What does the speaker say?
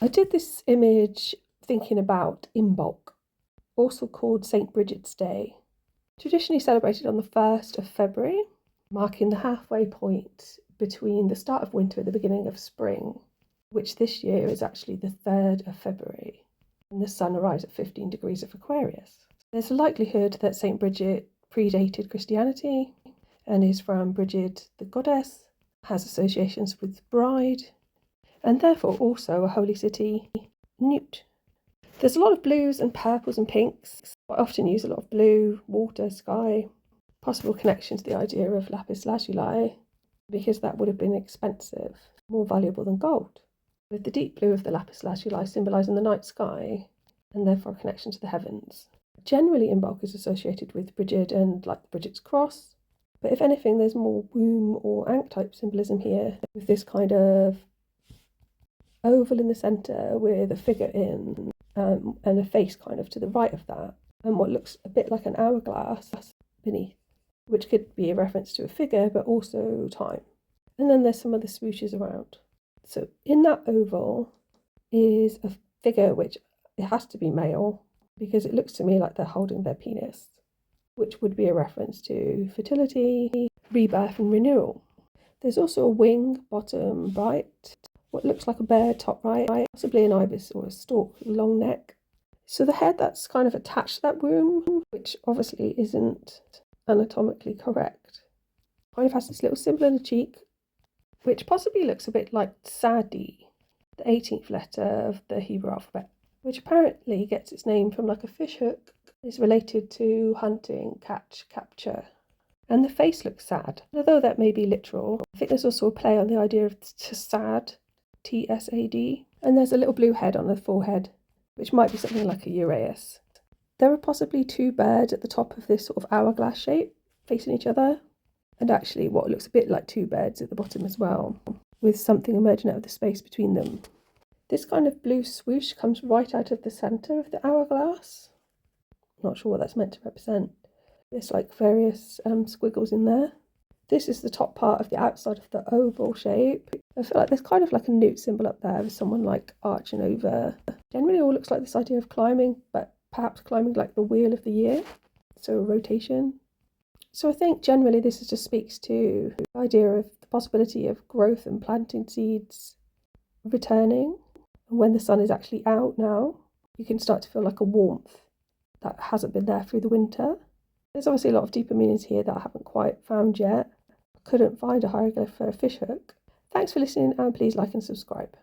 I did this image thinking about Imbolc, also called St. Bridget's Day, traditionally celebrated on the 1st of February, marking the halfway point between the start of winter and the beginning of spring, which this year is actually the 3rd of February, and the sun arrives at 15 degrees of Aquarius. There's a likelihood that St. Bridget predated Christianity and is from Bridget the goddess, has associations with bride, and therefore also a holy city newt. There's a lot of blues and purples and pinks. I often use a lot of blue, water, sky. Possible connection to the idea of lapis lazuli, because that would have been expensive, more valuable than gold, with the deep blue of the lapis lazuli symbolising the night sky and therefore a connection to the heavens. Generally, Imbolc is associated with Bridget and like Bridget's cross, but if anything, there's more womb or ankh type symbolism here, with this kind of oval in the centre with a figure in, and a face kind of to the right of that, and what looks a bit like an hourglass beneath, which could be a reference to a figure but also time. And then there's some other swooshes around. So in that oval is a figure which it has to be male, because it looks to me like they're holding their penis, which would be a reference to fertility, rebirth and renewal. There's also a wing bottom right, what looks like a bird top right, possibly an ibis or a stork with a long neck. So the head that's kind of attached to that womb, which obviously isn't anatomically correct, kind of has this little symbol in the cheek, which possibly looks a bit like Sadi, the 18th letter of the Hebrew alphabet, which apparently gets its name from like a fish hook, is related to hunting, catch, capture. And the face looks sad. Although that may be literal, I think there's also a play on the idea of tsad, T-S-A-D. And there's a little blue head on the forehead, which might be something like a uraeus. There are possibly two birds at the top of this sort of hourglass shape, facing each other, and actually what looks a bit like two birds at the bottom as well, with something emerging out of the space between them. This kind of blue swoosh comes right out of the centre of the hourglass. Not sure what that's meant to represent. There's like various squiggles in there. This is the top part of the outside of the oval shape. I feel like there's kind of like a newt symbol up there with someone like arching over. Generally all looks like this idea of climbing, but perhaps climbing like the wheel of the year, so a rotation. So I think generally this just speaks to the idea of the possibility of growth and planting seeds returning. And when the sun is actually out now, you can start to feel like a warmth that hasn't been there through the winter. There's obviously a lot of deeper meanings here that I haven't quite found yet. I couldn't find a hieroglyph for a fish hook. Thanks for listening, and please like and subscribe.